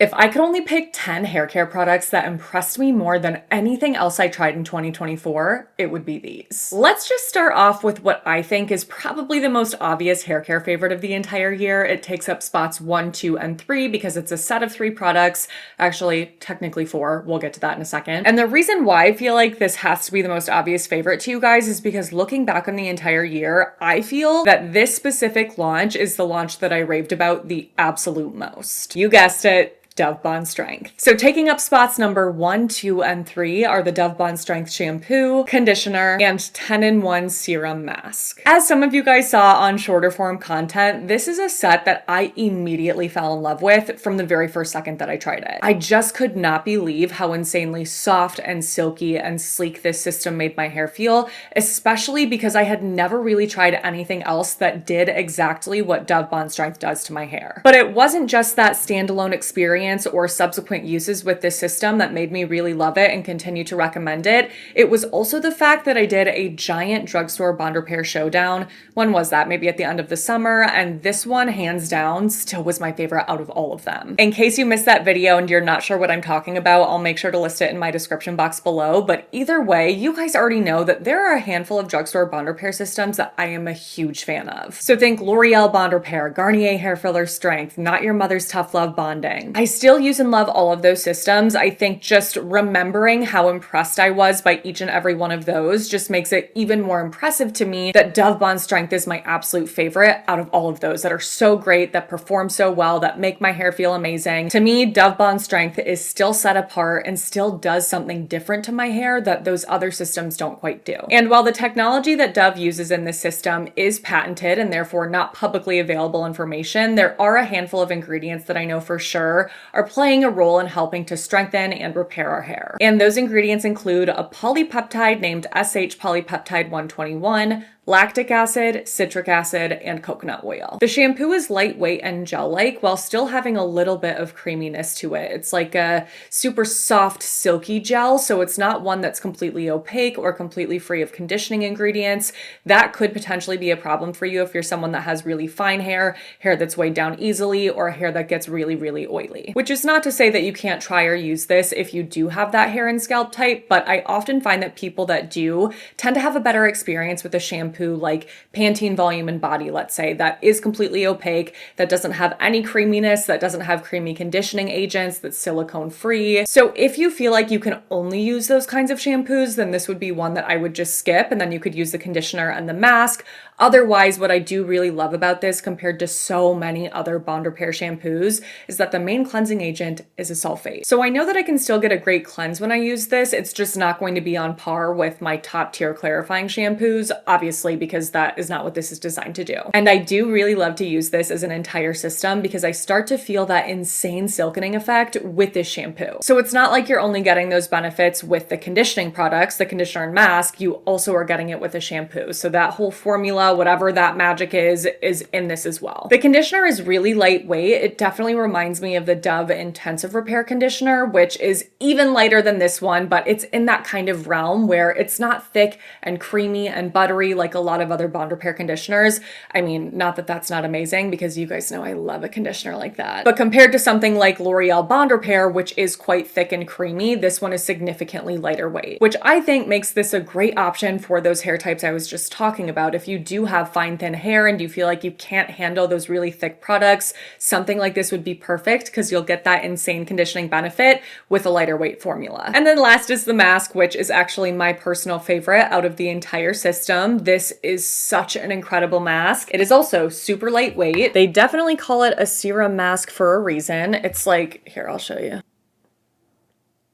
If I could only pick 10 hair care products that impressed me more than anything else I tried in 2024, it would be these. Let's just start off with what I think is probably the most obvious hair care favorite of the entire year. It takes up spots 1, 2, and 3 because it's a set of 3 products. Actually, technically 4. We'll get to that in a second. And the reason why I feel like this has to be the most obvious favorite to you guys is because looking back on the entire year, I feel that this specific launch is the launch that I raved about the absolute most. You guessed it. Dove Bond Strength. So taking up spots number 1, 2, and 3 are the Dove Bond Strength shampoo, conditioner, and 10-in-1 serum mask. As some of you guys saw on shorter form content, this is a set that I immediately fell in love with from the very first second that I tried it. I just could not believe how insanely soft and silky and sleek this system made my hair feel, especially because I had never really tried anything else that did exactly what Dove Bond Strength does to my hair. But it wasn't just that standalone experience or subsequent uses with this system that made me really love it and continue to recommend it. It was also the fact that I did a giant drugstore bond repair showdown. When was that? Maybe at the end of the summer, and this one, hands down, still was my favorite out of all of them. In case you missed that video and you're not sure what I'm talking about, I'll make sure to list it in my description box below, but either way, you guys already know that there are a handful of drugstore bond repair systems that I am a huge fan of. So think L'Oreal Bond Repair, Garnier Hair Filler Strength, Not Your Mother's Tough Love Bonding. I still use and love all of those systems. I think just remembering how impressed I was by each and every one of those just makes it even more impressive to me that Dove Bond Strength is my absolute favorite out of all of those that are so great, that perform so well, that make my hair feel amazing. To me, Dove Bond Strength is still set apart and still does something different to my hair that those other systems don't quite do. And while the technology that Dove uses in this system is patented and therefore not publicly available information, there are a handful of ingredients that I know for sure are playing a role in helping to strengthen and repair our hair. And those ingredients include a polypeptide named SH polypeptide 121, lactic acid, citric acid, and coconut oil. The shampoo is lightweight and gel-like while still having a little bit of creaminess to it. It's like a super soft, silky gel, so it's not one that's completely opaque or completely free of conditioning ingredients. That could potentially be a problem for you if you're someone that has really fine hair that's weighed down easily, or hair that gets really, really oily. Which is not to say that you can't try or use this if you do have that hair and scalp type, but I often find that people that do tend to have a better experience with a shampoo like Pantene Volume and Body, let's say, that is completely opaque, that doesn't have any creaminess, that doesn't have creamy conditioning agents, that's silicone free. So if you feel like you can only use those kinds of shampoos, then this would be one that I would just skip, and then you could use the conditioner and the mask. Otherwise, what I do really love about this compared to so many other bond repair shampoos is that the main cleansing agent is a sulfate. So I know that I can still get a great cleanse when I use this. It's just not going to be on par with my top tier clarifying shampoos, obviously, because that is not what this is designed to do. And I do really love to use this as an entire system because I start to feel that insane silkening effect with this shampoo. So it's not like you're only getting those benefits with the conditioning products, the conditioner and mask, you also are getting it with a shampoo. So that whole formula, whatever that magic is in this as well. The conditioner is really lightweight. It definitely reminds me of the Dove Intensive Repair Conditioner, which is even lighter than this one, but it's in that kind of realm where it's not thick and creamy and buttery like a lot of other bond repair conditioners. I mean, not that that's not amazing, because you guys know I love a conditioner like that. But compared to something like L'Oreal Bond Repair, which is quite thick and creamy, this one is significantly lighter weight, which I think makes this a great option for those hair types I was just talking about. If you do have fine, thin hair and you feel like you can't handle those really thick products, something like this would be perfect because you'll get that insane conditioning benefit with a lighter weight formula. And then last is the mask, which is actually my personal favorite out of the entire system. This is such an incredible mask. It is also super lightweight. They definitely call it a serum mask for a reason. It's like, here, I'll show you.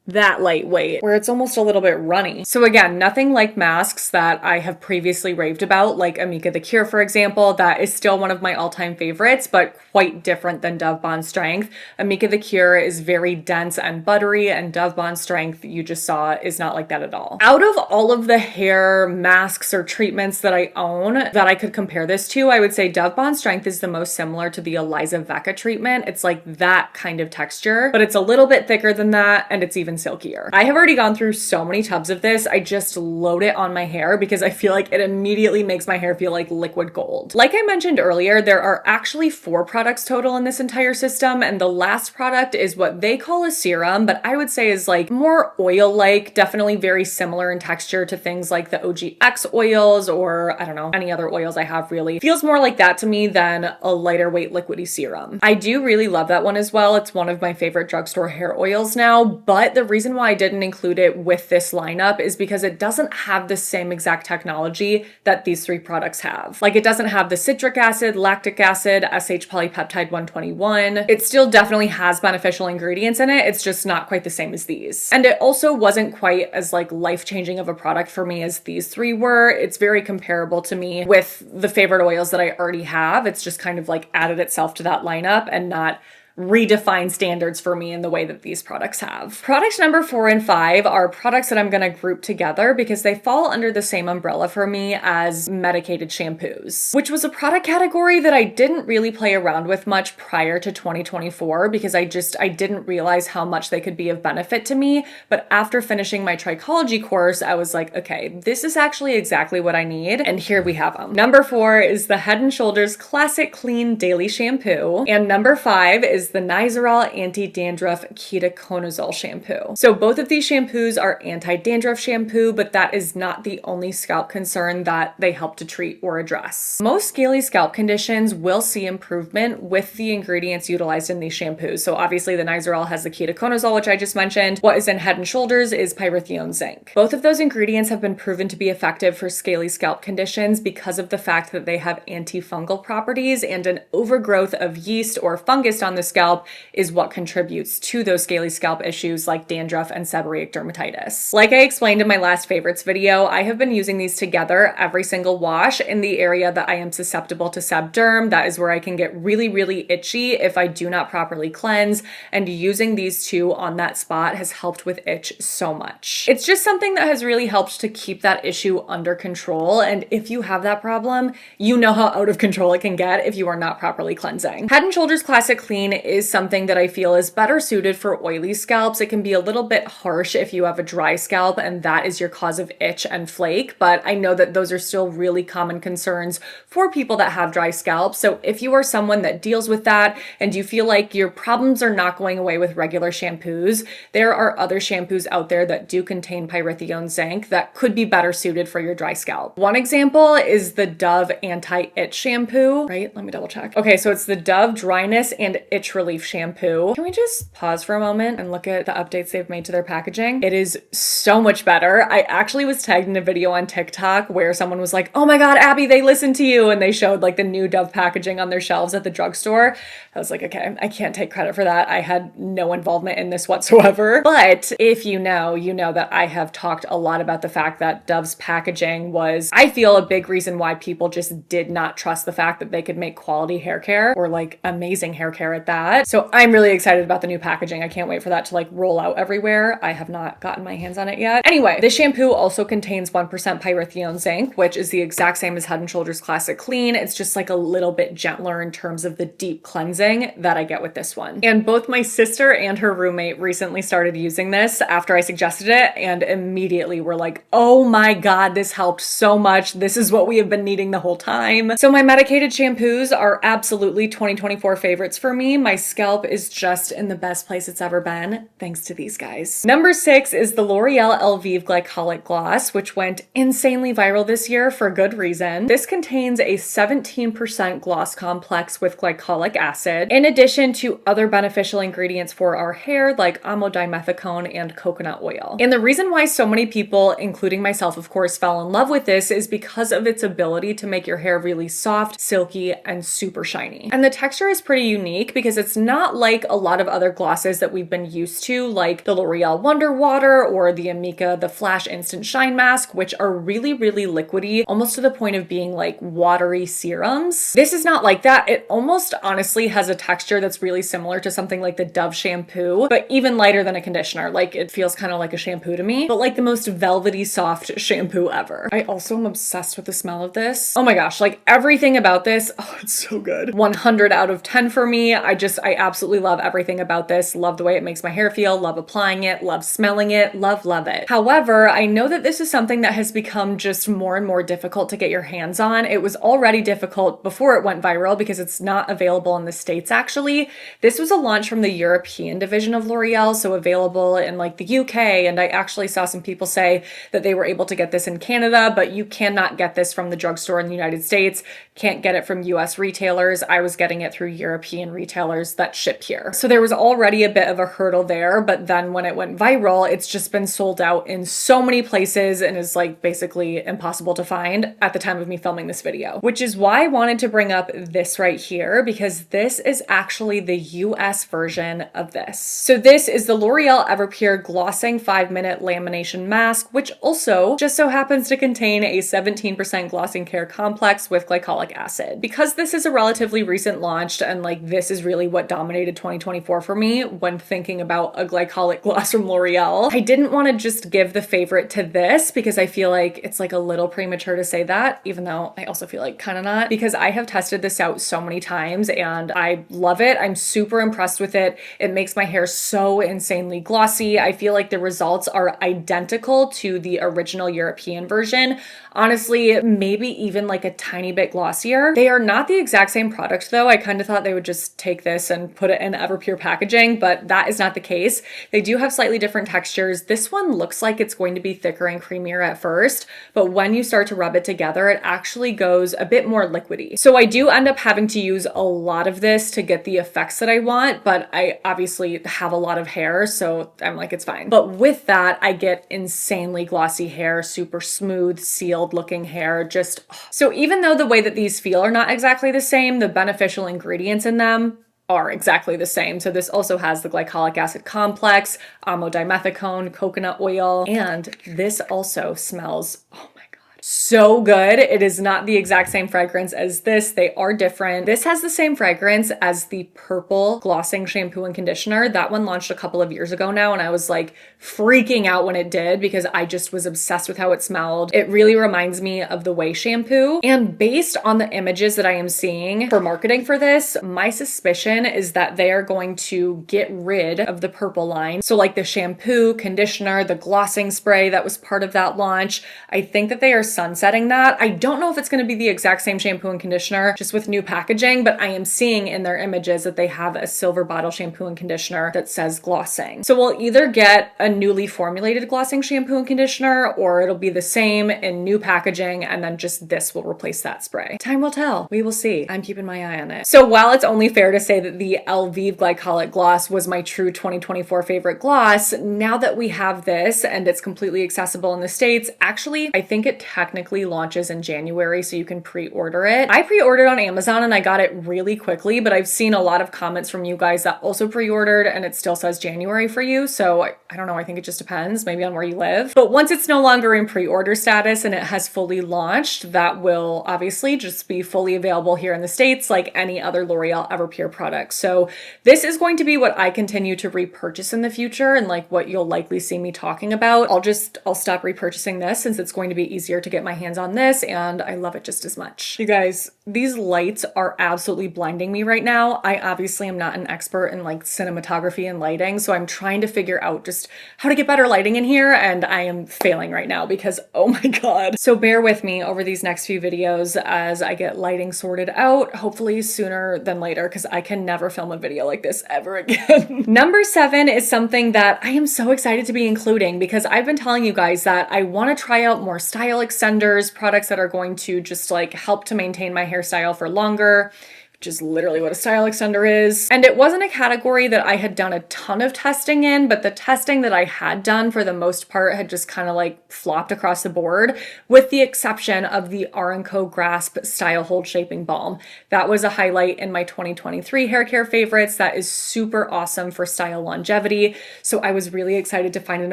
That lightweight, where it's almost a little bit runny. So again, nothing like masks that I have previously raved about, like Amika the Cure, for example. That is still one of my all-time favorites, but quite different than Dove Bond Strength. Amika the Cure is very dense and buttery, and Dove Bond Strength, you just saw, is not like that at all. Out of all of the hair masks or treatments that I own that I could compare this to, I would say Dove Bond Strength is the most similar to the Eliza Vecca treatment. It's like that kind of texture, but it's a little bit thicker than that, and it's even even silkier. I have already gone through so many tubs of this. I just load it on my hair because I feel like it immediately makes my hair feel like liquid gold. Like I mentioned earlier, there are actually 4 products total in this entire system, and the last product is what they call a serum, but I would say is like more oil-like, definitely very similar in texture to things like the OGX oils, or I don't know, any other oils I have really. Feels more like that to me than a lighter weight liquidy serum. I do really love that one as well. It's one of my favorite drugstore hair oils now, but the reason why I didn't include it with this lineup is because it doesn't have the same exact technology that these 3 products have. Like, it doesn't have the citric acid, lactic acid, SH polypeptide 121. It still definitely has beneficial ingredients in it. It's just not quite the same as these. And it also wasn't quite as like life-changing of a product for me as these 3 were. It's very comparable to me with the favorite oils that I already have. It's just kind of like added itself to that lineup and not redefine standards for me in the way that these products have. Products number 4 and 5 are products that I'm going to group together because they fall under the same umbrella for me as medicated shampoos, which was a product category that I didn't really play around with much prior to 2024 because I didn't realize how much they could be of benefit to me. But after finishing my trichology course, I was like, okay, this is actually exactly what I need. And here we have them. Number 4 is the Head & Shoulders Classic Clean Daily Shampoo. And number 5 is the Nizoral Anti-Dandruff Ketoconazole Shampoo. So both of these shampoos are anti-dandruff shampoo, but that is not the only scalp concern that they help to treat or address. Most scaly scalp conditions will see improvement with the ingredients utilized in these shampoos. So obviously the Nizoral has the ketoconazole, which I just mentioned. What is in Head & Shoulders is pyrithione zinc. Both of those ingredients have been proven to be effective for scaly scalp conditions because of the fact that they have antifungal properties, and an overgrowth of yeast or fungus on the scalp is what contributes to those scaly scalp issues like dandruff and seborrheic dermatitis. Like I explained in my last favorites video, I have been using these together every single wash in the area that I am susceptible to seb derm. That is where I can get really, really itchy if I do not properly cleanse, and using these 2 on that spot has helped with itch so much. It's just something that has really helped to keep that issue under control, and if you have that problem, you know how out of control it can get if you are not properly cleansing. Head & Shoulders Classic Clean is something that I feel is better suited for oily scalps. It can be a little bit harsh if you have a dry scalp and that is your cause of itch and flake, but I know that those are still really common concerns for people that have dry scalps. So if you are someone that deals with that and you feel like your problems are not going away with regular shampoos, there are other shampoos out there that do contain pyrithione zinc that could be better suited for your dry scalp. One example is the Dove Anti-Itch Shampoo, right? Let me double check. Okay, so it's the Dove Dryness and Itch Relief Shampoo. Can we just pause for a moment and look at the updates they've made to their packaging? It is so much better. I actually was tagged in a video on TikTok where someone was like, oh my God, Abby, they listened to you. And they showed like the new Dove packaging on their shelves at the drugstore. I was like, okay, I can't take credit for that. I had no involvement in this whatsoever. But if you know that I have talked a lot about the fact that Dove's packaging was, I feel, a big reason why people just did not trust the fact that they could make quality hair care, or like amazing hair care at that. So I'm really excited about the new packaging. I can't wait for that to like roll out everywhere. I have not gotten my hands on it yet. Anyway, this shampoo also contains 1% pyrithione zinc, which is the exact same as Head & Shoulders Classic Clean. It's just like a little bit gentler in terms of the deep cleansing that I get with this one. And both my sister and her roommate recently started using this after I suggested it, and immediately were like, oh my God, this helped so much. This is what we have been needing the whole time. So my medicated shampoos are absolutely 2024 favorites for me. My scalp is just in the best place it's ever been, thanks to these guys. Number 6 is the L'Oreal Elvive Glycolic Gloss, which went insanely viral this year for good reason. This contains a 17% gloss complex with glycolic acid, in addition to other beneficial ingredients for our hair like amodimethicone and coconut oil. And the reason why so many people, including myself of course, fell in love with this is because of its ability to make your hair really soft, silky, and super shiny. And the texture is pretty unique because it's not like a lot of other glosses that we've been used to, like the L'Oreal Wonder Water or the Amika The Flash Instant Shine Mask, which are really, really liquidy, almost to the point of being like watery serums. This is not like that. It almost honestly has a texture that's really similar to something like the Dove shampoo, but even lighter than a conditioner. Like, it feels kind of like a shampoo to me, but like the most velvety soft shampoo ever. I also am obsessed with the smell of this. Oh my gosh, like everything about this, oh, it's so good. 100 out of 10 for me. I absolutely love everything about this. Love the way it makes my hair feel, love applying it, love smelling it, love it. However, I know that this is something that has become just more and more difficult to get your hands on. It was already difficult before it went viral because it's not available in the States actually. This was a launch from the European division of L'Oreal, so available in like the UK, and I actually saw some people say that they were able to get this in Canada, but you cannot get this from the drugstore in the United States, can't get it from US retailers. I was getting it through European retailers that ship here. So there was already a bit of a hurdle there, but then when it went viral, it's just been sold out in so many places and is like basically impossible to find at the time of me filming this video, which is why I wanted to bring up this right here, because this is actually the US version of this. So this is the L'Oreal Everpure Glossing 5-Minute Lamination Mask, which also just so happens to contain a 17% glossing care complex with glycolic acid. Because this is a relatively recent launch and like this is really what dominated 2024 for me when thinking about a glycolic gloss from L'Oreal, I didn't want to just give the favorite to this because I feel like it's like a little premature to say that, even though I also feel like kind of not, because I have tested this out so many times and I love it. I'm super impressed with it. It makes my hair so insanely glossy. I feel like the results are identical to the original European version. Honestly, maybe even like a tiny bit glossier. They are not the exact same product though. I kind of thought they would just take this and put it in Everpure packaging, but that is not the case. They do have slightly different textures. This one looks like it's going to be thicker and creamier at first, but when you start to rub it together, it actually goes a bit more liquidy. So I do end up having to use a lot of this to get the effects that I want, but I obviously have a lot of hair, so I'm like, it's fine. But with that, I get insanely glossy hair, super smooth, sealed looking hair, just so even though the way that these feel are not exactly the same, the beneficial ingredients in them are exactly the same. So this also has the glycolic acid complex, amodimethicone, coconut oil, and this also smells, oh my God, so good. It is not the exact same fragrance as this. They are different. This has the same fragrance as the purple glossing shampoo and conditioner. That one launched a couple of years ago now, and I was like freaking out when it did because I just was obsessed with how it smelled. It really reminds me of the Way shampoo. And based on the images that I am seeing for marketing for this, my suspicion is that they are going to get rid of the purple line. So like the shampoo, conditioner, the glossing spray that was part of that launch, I think that they are sunsetting that. I don't know if it's going to be the exact same shampoo and conditioner, just with new packaging, but I am seeing in their images that they have a silver bottle shampoo and conditioner that says glossing. So we'll either get a newly formulated glossing shampoo and conditioner, or it'll be the same in new packaging, and then just this will replace that spray. Time will tell. We will see. I'm keeping my eye on it. So while it's only fair to say that the Elvive Glycolic Gloss was my true 2024 favorite gloss, now that we have this and it's completely accessible in the States, actually, I think it technically launches in January, so you can pre-order it. I pre-ordered on Amazon and I got it really quickly, but I've seen a lot of comments from you guys that also pre-ordered and it still says January for you. So I don't know, I think it just depends maybe on where you live. But once it's no longer in pre-order status and it has fully launched, that will obviously just be fully available here in the States like any other L'Oreal Everpure product. So this is going to be what I continue to repurchase in the future and like what you'll likely see me talking about. I'll stop repurchasing this since it's going to be easier to get my hands on this and I love it just as much. You guys, these lights are absolutely blinding me right now. I obviously am not an expert in like cinematography and lighting, so I'm trying to figure out just how to get better lighting in here and I am failing right now because oh my God. So bear with me over these next few videos as I get lighting sorted out, hopefully sooner than later because I can never film a video like this ever again. Number 7 is something that I am so excited to be including because I've been telling you guys that I want to try out more style extenders, products that are going to just like help to maintain my hairstyle for longer, which is literally what a style extender is. And it wasn't a category that I had done a ton of testing in, but the testing that I had done for the most part had just kind of like flopped across the board, with the exception of the R&Co Grasp Style Hold Shaping Balm. That was a highlight in my 2023 Haircare Favorites. That is super awesome for style longevity. So I was really excited to find an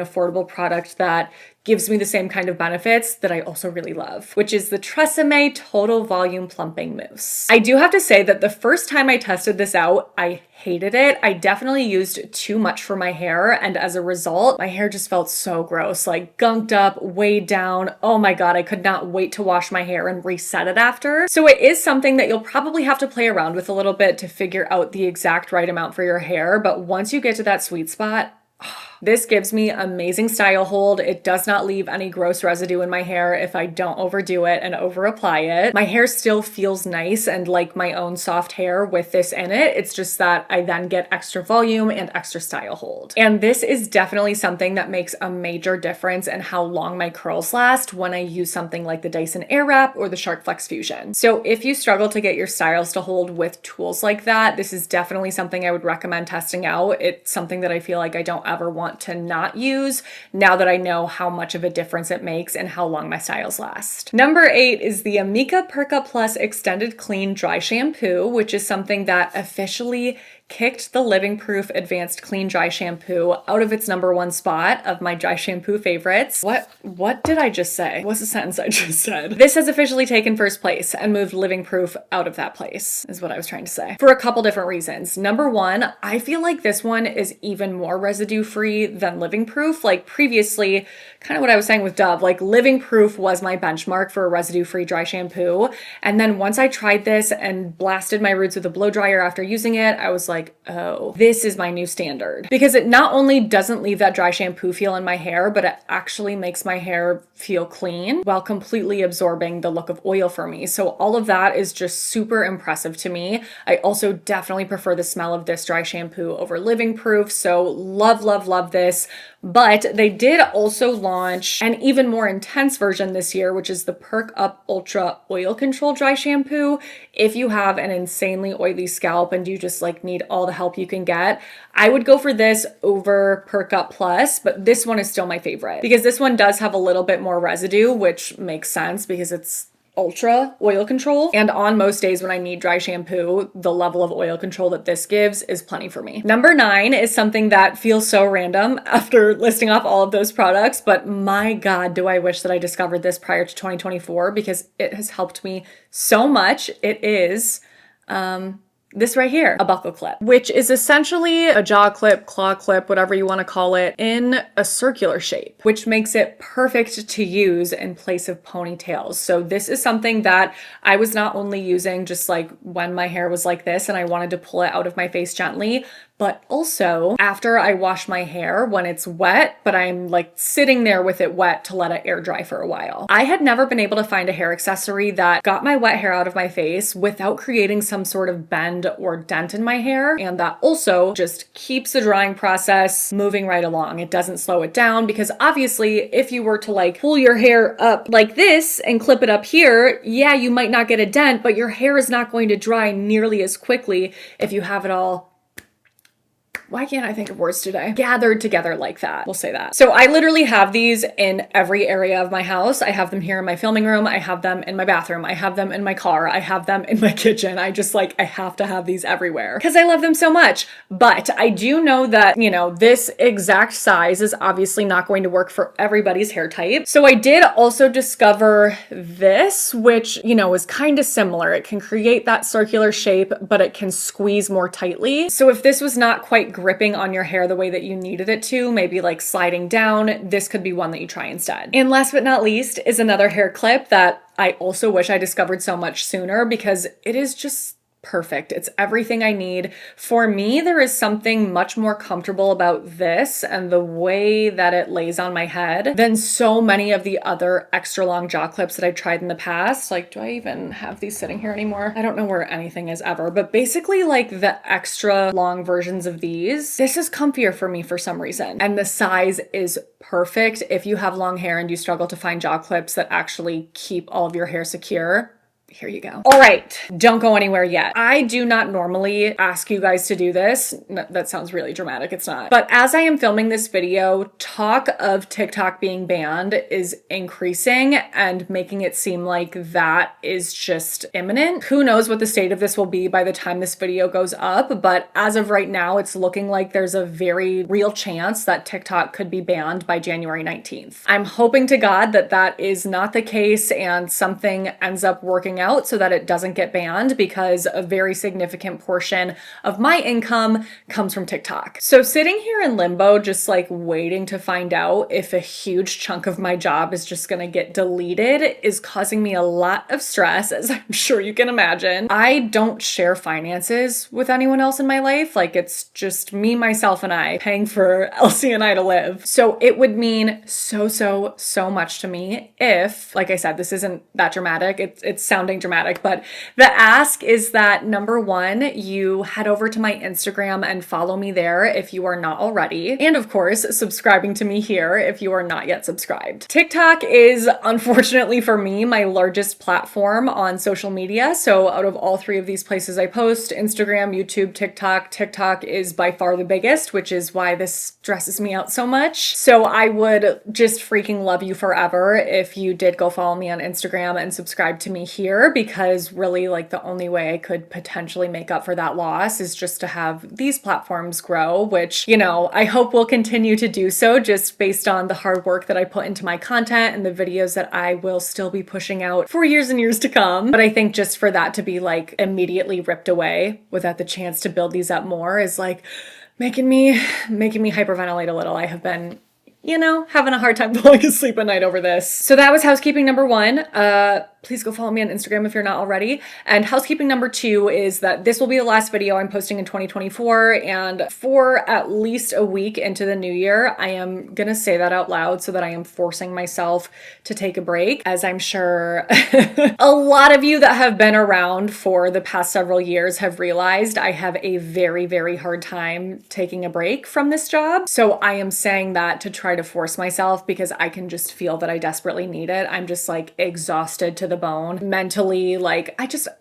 affordable product that gives me the same kind of benefits that I also really love, which is the Tresemme Total Volume Plumping Mousse. I do have to say that the first time I tested this out, I hated it. I definitely used too much for my hair, and as a result, my hair just felt so gross, like gunked up, weighed down. Oh my god, I could not wait to wash my hair and reset it after. So it is something that you'll probably have to play around with a little bit to figure out the exact right amount for your hair, but once you get to that sweet spot, this gives me amazing style hold. It does not leave any gross residue in my hair if I don't overdo it and over apply it. My hair still feels nice and like my own soft hair with this in it. It's just that I then get extra volume and extra style hold. And this is definitely something that makes a major difference in how long my curls last when I use something like the Dyson Airwrap or the Shark Flex Fusion. So if you struggle to get your styles to hold with tools like that, this is definitely something I would recommend testing out. It's something that I feel like I don't ever want to not use now that I know how much of a difference it makes and how long my styles last. Number 8 is the Amika Perk Plus Extended Clean Dry Shampoo, which is something that officially kicked the Living Proof Advanced Clean Dry Shampoo out of its number 1 spot of my dry shampoo favorites. What did I just say? What's the sentence I just said? This has officially taken first place and moved Living Proof out of that place, is what I was trying to say. For a couple different reasons. Number 1, I feel like this one is even more residue-free than Living Proof. Like previously, kind of what I was saying with Dove, like Living Proof was my benchmark for a residue-free dry shampoo. And then once I tried this and blasted my roots with a blow dryer after using it, I was like, oh, this is my new standard. Because it not only doesn't leave that dry shampoo feel in my hair, but it actually makes my hair feel clean while completely absorbing the look of oil for me. So all of that is just super impressive to me. I also definitely prefer the smell of this dry shampoo over Living Proof. So love, love, love this. But they did also launch an even more intense version this year, which is the Perk Up Ultra Oil Control Dry Shampoo. If you have an insanely oily scalp and you just like need all the help you can get, I would go for this over Perk Up Plus, but this one is still my favorite because this one does have a little bit more residue, which makes sense because it's ultra oil control. And on most days when I need dry shampoo, the level of oil control that this gives is plenty for me. Number 9 is something that feels so random after listing off all of those products, but my God, do I wish that I discovered this prior to 2024 because it has helped me so much. It is, this right here, a buckle clip, which is essentially a jaw clip, claw clip, whatever you want to call it, in a circular shape, which makes it perfect to use in place of ponytails. So this is something that I was not only using just like when my hair was like this and I wanted to pull it out of my face gently, but also after I wash my hair when it's wet, but I'm like sitting there with it wet to let it air dry for a while. I had never been able to find a hair accessory that got my wet hair out of my face without creating some sort of bend or dent in my hair, and that also just keeps the drying process moving right along. It doesn't slow it down because obviously if you were to like pull your hair up like this and clip it up here, yeah, you might not get a dent, but your hair is not going to dry nearly as quickly if you have it all, why can't I think of words today? Gathered together like that. We'll say that. So I literally have these in every area of my house. I have them here in my filming room. I have them in my bathroom. I have them in my car. I have them in my kitchen. I have to have these everywhere because I love them so much. But I do know that, you know, this exact size is obviously not going to work for everybody's hair type. So I did also discover this, which, you know, is kind of similar. It can create that circular shape, but it can squeeze more tightly. So if this was not quite gripping on your hair the way that you needed it to, maybe like sliding down, this could be one that you try instead. And last but not least is another hair clip that I also wish I discovered so much sooner because it is just perfect. It's everything I need. For me, there is something much more comfortable about this and the way that it lays on my head than so many of the other extra long jaw clips that I've tried in the past. Like, do I even have these sitting here anymore? I don't know where anything is ever, but basically like the extra long versions of these, this is comfier for me for some reason. And the size is perfect if you have long hair and you struggle to find jaw clips that actually keep all of your hair secure. here you go. All right, don't go anywhere yet. I do not normally ask you guys to do this. No, that sounds really dramatic, it's not. But as I am filming this video, talk of TikTok being banned is increasing and making it seem like that is just imminent. Who knows what the state of this will be by the time this video goes up, but as of right now, it's looking like there's a very real chance that TikTok could be banned by January 19th. I'm hoping to God that that is not the case and something ends up working out so that it doesn't get banned, because a very significant portion of my income comes from TikTok. So sitting here in limbo, just like waiting to find out if a huge chunk of my job is just gonna get deleted, is causing me a lot of stress, as I'm sure you can imagine. I don't share finances with anyone else in my life. Like, it's just me, myself, and I paying for Elsie and I to live. So it would mean so much to me if, like I said, this isn't that dramatic. It's sounding dramatic, but the ask is that, number one, you head over to my Instagram and follow me there if you are not already. And of course, subscribing to me here if you are not yet subscribed. TikTok is, unfortunately for me, my largest platform on social media. So out of all three of these places I post, Instagram, YouTube, TikTok is by far the biggest, which is why this stresses me out so much. So I would just freaking love you forever if you did go follow me on Instagram and subscribe to me here, because really, like, the only way I could potentially make up for that loss is just to have these platforms grow, which, you know, I hope will continue to do so just based on the hard work that I put into my content and the videos that I will still be pushing out for years and years to come. But I think just for that to be like immediately ripped away without the chance to build these up more is like making me hyperventilate a little. I have been, you know, having a hard time falling asleep at night over this. So that was housekeeping number one. Please go follow me on Instagram if you're not already. And housekeeping number two is that this will be the last video I'm posting in 2024. And for at least a week into the new year, I am gonna say that out loud so that I am forcing myself to take a break. As I'm sure a lot of you that have been around for the past several years have realized, I have a very hard time taking a break from this job. So I am saying that to try to force myself, because I can just feel that I desperately need it. I'm just like exhausted to the bone mentally. Like,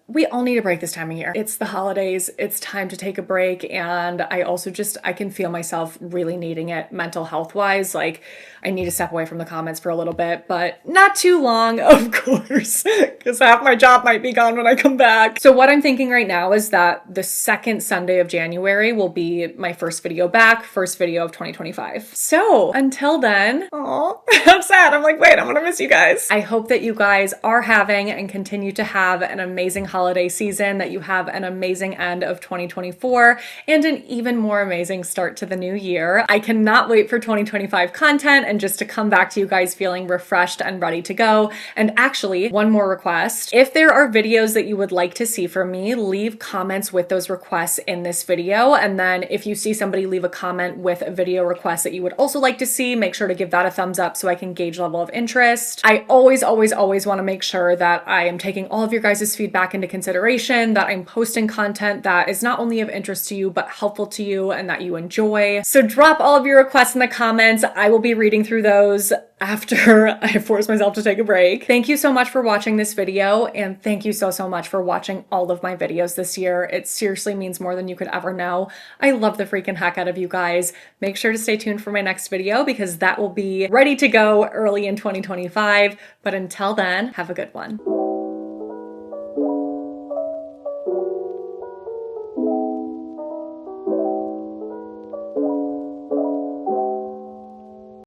we all need a break this time of year. It's the holidays. It's time to take a break. And I also I can feel myself really needing it mental health wise. Like, I need to step away from the comments for a little bit, but not too long, of course, because half my job might be gone when I come back. So what I'm thinking right now is that the second Sunday of January will be my first video back, first video of 2025. So until then, I'm sad. I'm like, wait, I'm gonna miss you guys. I hope that you guys are having and continue to have an amazing holiday season, that you have an amazing end of 2024 and an even more amazing start to the new year. I cannot wait for 2025 content and just to come back to you guys feeling refreshed and ready to go. And actually, one more request. If there are videos that you would like to see from me, leave comments with those requests in this video. And then if you see somebody leave a comment with a video request that you would also like to see, make sure to give that a thumbs up so I can gauge level of interest. I always want to make sure that I am taking all of your guys' feedback into consideration, that I'm posting content that is not only of interest to you, but helpful to you and that you enjoy. So drop all of your requests in the comments. I will be reading through those after I force myself to take a break. Thank you so much for watching this video, and thank you so much for watching all of my videos this year. It seriously means more than you could ever know. I love the freaking heck out of you guys. Make sure to stay tuned for my next video, because that will be ready to go early in 2025. But until then, have a good one.